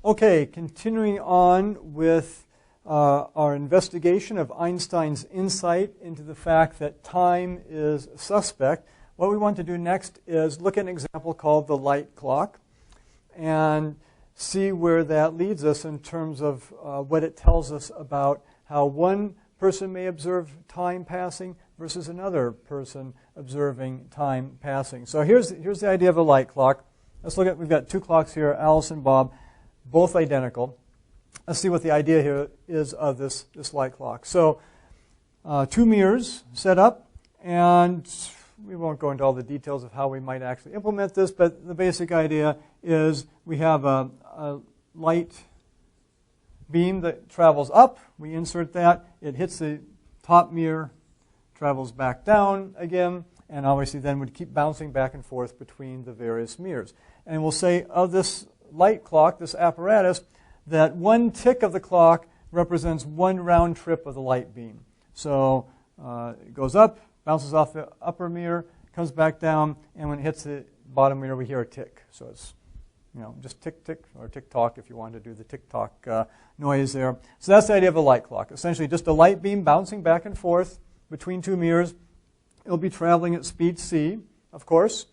Okay, continuing on with our investigation of Einstein's insight into the fact that time is suspect. What we want to do next is look at an example called the light clock and see where that leads us in terms of what it tells us about how one person may observe time passing versus another person observing time passing. So here's the idea of a light clock. Let's look at, we've got two clocks here, Alice and Bob, both identical. Let's see what the idea here is of this light clock. So two mirrors set up, and we won't go into all the details of how we might actually implement this, but the basic idea is we have a light beam that travels up. We insert that. It hits the top mirror, travels back down again, and obviously then would keep bouncing back and forth between the various mirrors. And we'll say of this light clock, this apparatus, that one tick of the clock represents one round trip of the light beam. So it goes up, bounces off the upper mirror, comes back down, and when it hits the bottom mirror, we hear a tick. So it's just tick, tick, or tick-tock if you want to do the tick-tock noise there. So that's the idea of a light clock. Essentially just a light beam bouncing back and forth between two mirrors. It'll be traveling at speed c, of course.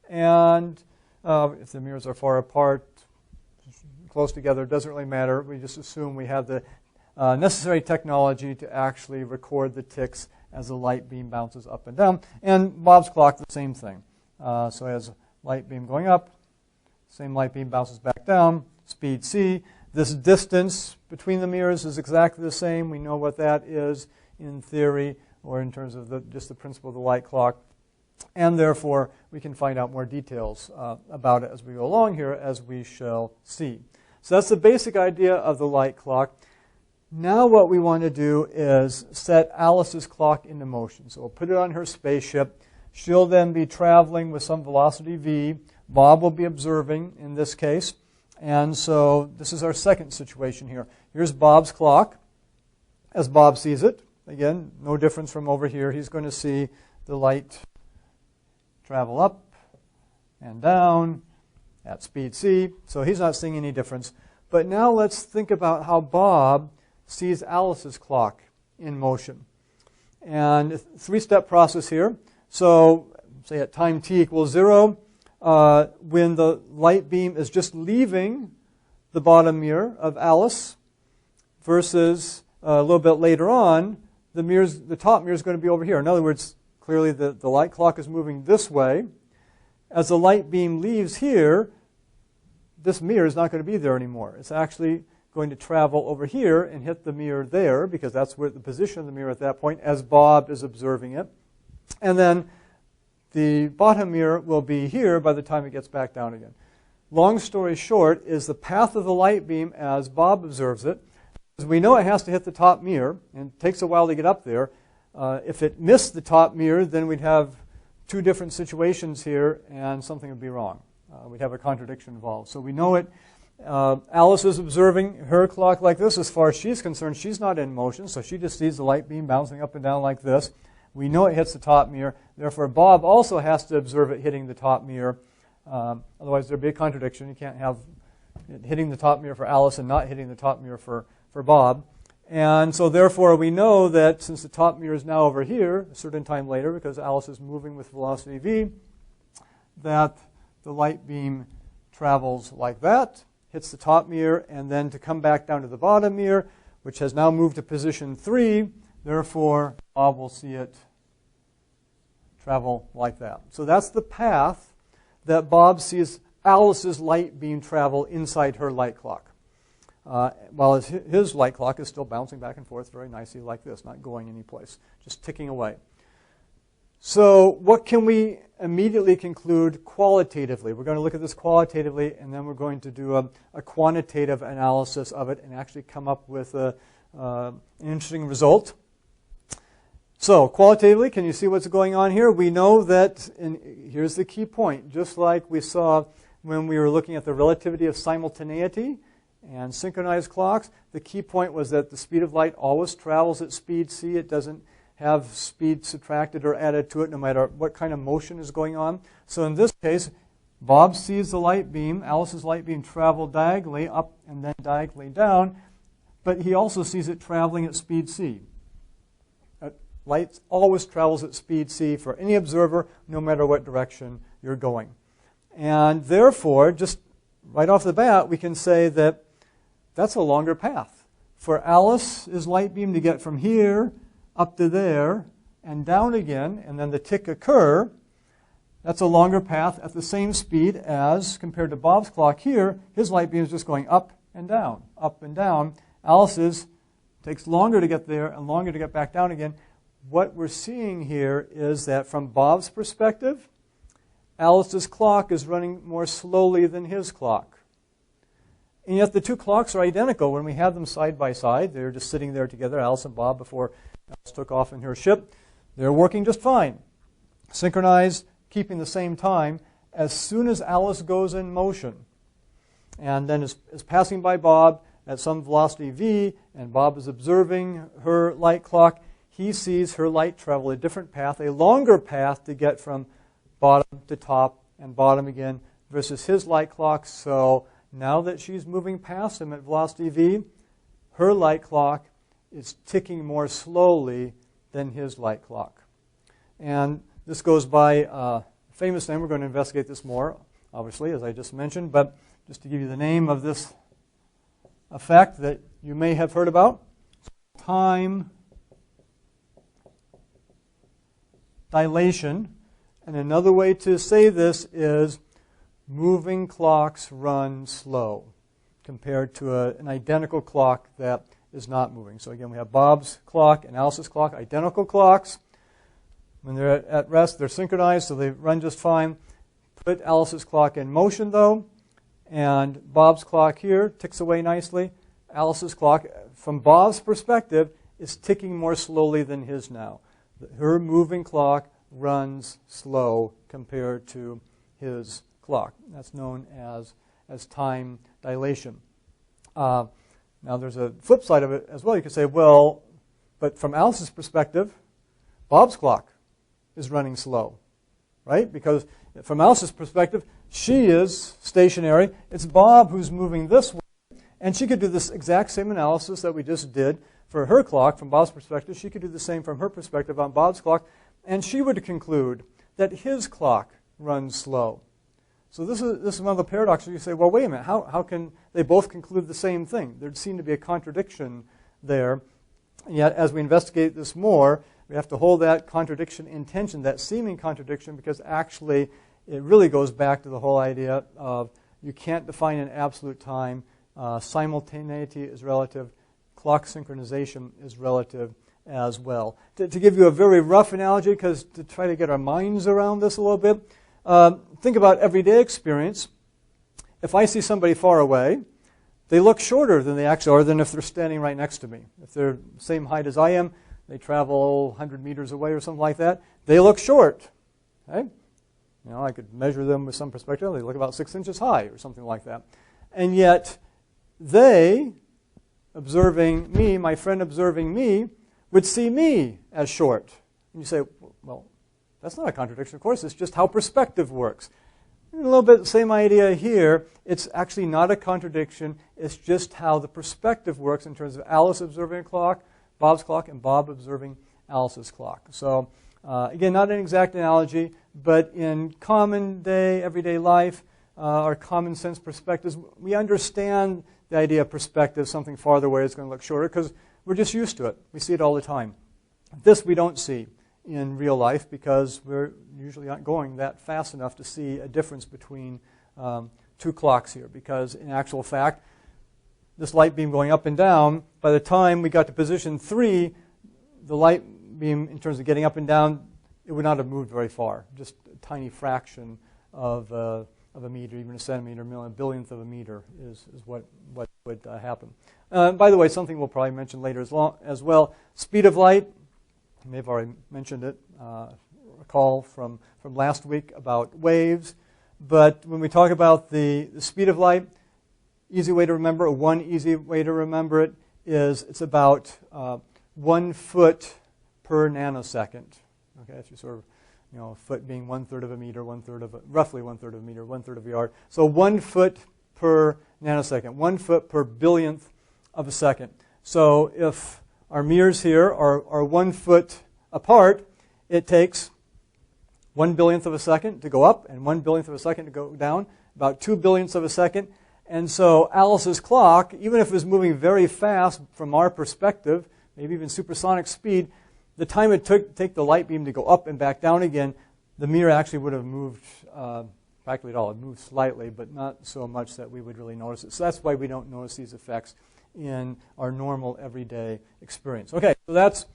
And if the mirrors are far apart, close together, it doesn't really matter. We just assume we have the necessary technology to actually record the ticks as the light beam bounces up and down. And Bob's clock, the same thing. So it has a light beam going up, same light beam bounces back down, speed c. This distance between the mirrors is exactly the same. We know what that is in theory or in terms of just the principle of the light clock. And therefore, we can find out more details about it as we go along here, as we shall see. So that's the basic idea of the light clock. Now what we want to do is set Alice's clock into motion. So we'll put it on her spaceship. She'll then be traveling with some velocity v. Bob will be observing in this case. And so this is our second situation here. Here's Bob's clock as Bob sees it. Again, no difference from over here. He's going to see the light travel up and down at speed c. So he's not seeing any difference. But now let's think about how Bob sees Alice's clock in motion. And a three-step process here. So say at time t equals 0, when the light beam is just leaving the bottom mirror of Alice versus a little bit later on, the top mirror is going to be over here. In other words, clearly the light clock is moving this way. As the light beam leaves here, this mirror is not going to be there anymore. It's actually going to travel over here and hit the mirror there, because that's where the position of the mirror at that point, as Bob is observing it. And then the bottom mirror will be here by the time it gets back down again. Long story short is the path of the light beam as Bob observes it. Because we know it has to hit the top mirror, and it takes a while to get up there. If it missed the top mirror, then we'd have two different situations here, and something would be wrong. We'd have a contradiction involved. So we know it. Alice is observing her clock like this. As far as she's concerned, she's not in motion, so she just sees the light beam bouncing up and down like this. We know it hits the top mirror. Therefore, Bob also has to observe it hitting the top mirror. Otherwise, there'd be a contradiction. You can't have it hitting the top mirror for Alice and not hitting the top mirror for Bob. And so therefore, we know that since the top mirror is now over here, a certain time later, because Alice is moving with velocity v, that the light beam travels like that, hits the top mirror, and then to come back down to the bottom mirror, which has now moved to position 3, therefore, Bob will see it travel like that. So that's the path that Bob sees Alice's light beam travel inside her light clock. While his light clock is still bouncing back and forth very nicely like this, not going anyplace, just ticking away. So what can we immediately conclude qualitatively? We're going to look at this qualitatively, and then we're going to do a quantitative analysis of it and actually come up with an interesting result. So qualitatively, can you see what's going on here? We know that, and here's the key point, just like we saw when we were looking at the relativity of simultaneity and synchronized clocks, the key point was that the speed of light always travels at speed c. It doesn't have speed subtracted or added to it no matter what kind of motion is going on. So in this case, Bob sees the light beam. Alice's light beam travel diagonally up and then diagonally down, but he also sees it traveling at speed c. Light always travels at speed c for any observer, no matter what direction you're going. And therefore, just right off the bat, we can say that that's a longer path. For Alice's light beam to get from here up to there and down again, and then the tick occur, that's a longer path at the same speed as, compared to Bob's clock here, his light beam is just going up and down, up and down. Alice's takes longer to get there and longer to get back down again. What we're seeing here is that from Bob's perspective, Alice's clock is running more slowly than his clock. And yet the two clocks are identical when we have them side by side. They're just sitting there together, Alice and Bob, before Alice took off in her ship. They're working just fine, synchronized, keeping the same time. As soon as Alice goes in motion and then is passing by Bob at some velocity v, and Bob is observing her light clock, he sees her light travel a different path, a longer path to get from bottom to top and bottom again versus his light clock. So now that she's moving past him at velocity v, her light clock is ticking more slowly than his light clock. And this goes by a famous name. We're going to investigate this more, obviously, as I just mentioned. But just to give you the name of this effect that you may have heard about, time dilation. And another way to say this is moving clocks run slow compared to an identical clock that is not moving. So again, we have Bob's clock and Alice's clock, identical clocks. When they're at rest, they're synchronized, so they run just fine. Put Alice's clock in motion, though, and Bob's clock here ticks away nicely. Alice's clock, from Bob's perspective, is ticking more slowly than his now. Her moving clock runs slow compared to his clock. That's known as time dilation. Now, there's a flip side of it as well. You could say, well, but from Alice's perspective, Bob's clock is running slow, right? Because from Alice's perspective, she is stationary. It's Bob who's moving this way. And she could do this exact same analysis that we just did for her clock from Bob's perspective. She could do the same from her perspective on Bob's clock. And she would conclude that his clock runs slow. So this is one of the paradoxes. You say, well, wait a minute. How can they both conclude the same thing? There'd seem to be a contradiction there. And yet, as we investigate this more, we have to hold that contradiction in tension, that seeming contradiction, because actually it really goes back to the whole idea of you can't define an absolute time. Simultaneity is relative. Clock synchronization is relative as well. To give you a very rough analogy, because to try to get our minds around this a little bit, think about everyday experience. If I see somebody far away, they look shorter than they actually are than if they're standing right next to me. If they're the same height as I am, they travel 100 meters away or something like that, they look short. Okay? You know, I could measure them with some perspective. They look about 6 inches high or something like that. And yet, they, observing me, my friend observing me, would see me as short. And you say, well, that's not a contradiction, of course. It's just how perspective works. And a little bit the same idea here. It's actually not a contradiction. It's just how the perspective works in terms of Alice observing a clock, Bob's clock, and Bob observing Alice's clock. So, again, not an exact analogy, but in common day, everyday life, our common sense perspectives, we understand the idea of perspective, something farther away is going to look shorter, because we're just used to it. We see it all the time. This we don't see in real life because we're usually not going that fast enough to see a difference between two clocks here, because in actual fact, this light beam going up and down, by the time we got to position 3, the light beam, in terms of getting up and down, it would not have moved very far. Just a tiny fraction of a meter, even a centimeter, a billionth of a meter is what would happen. By the way, something we'll probably mention later as well, speed of light. I may have already mentioned it, recall from last week about waves. But when we talk about the speed of light, easy way to remember, one easy way to remember it is it's about 1 foot per nanosecond. Okay, if you sort of A foot being 1/3 of a meter, roughly 1/3 of a meter, 1/3 of a yard. So 1 foot per nanosecond, 1 foot per billionth of a second. So if our mirrors here are 1 foot apart, it takes 1 billionth of a second to go up and 1 billionth of a second to go down, about 2 billionths of a second. And so Alice's clock, even if it was moving very fast from our perspective, maybe even supersonic speed, the time it took to take the light beam to go up and back down again, the mirror actually would have moved practically at all. It moved slightly, but not so much that we would really notice it. So that's why we don't notice these effects in our normal everyday experience. Okay, so that's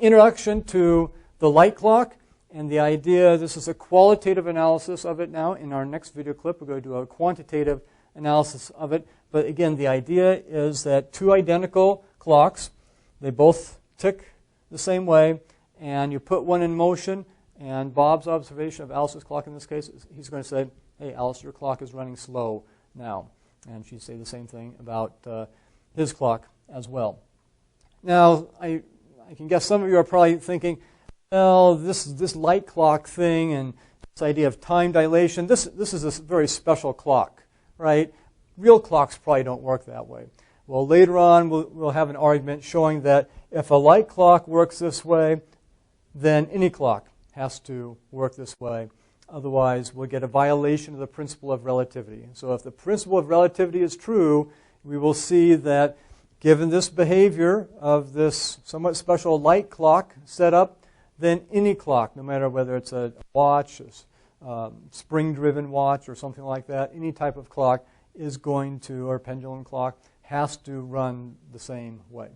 introduction to the light clock and the idea. This is a qualitative analysis of it now. In our next video clip, we're going to do a quantitative analysis of it. But again, the idea is that two identical clocks, they both tick the same way, and you put one in motion, and Bob's observation of Alice's clock in this case, he's going to say, hey, Alice, your clock is running slow now. And she'd say the same thing about his clock as well. Now, I can guess some of you are probably thinking, well, this light clock thing and this idea of time dilation, this is a very special clock, right? Real clocks probably don't work that way. Well, later on, we'll have an argument showing that if a light clock works this way, then any clock has to work this way. Otherwise, we'll get a violation of the principle of relativity. So if the principle of relativity is true, we will see that given this behavior of this somewhat special light clock setup, then any clock, no matter whether it's a watch, a spring-driven watch, or something like that, any type of clock is going to, or pendulum clock, has to run the same way.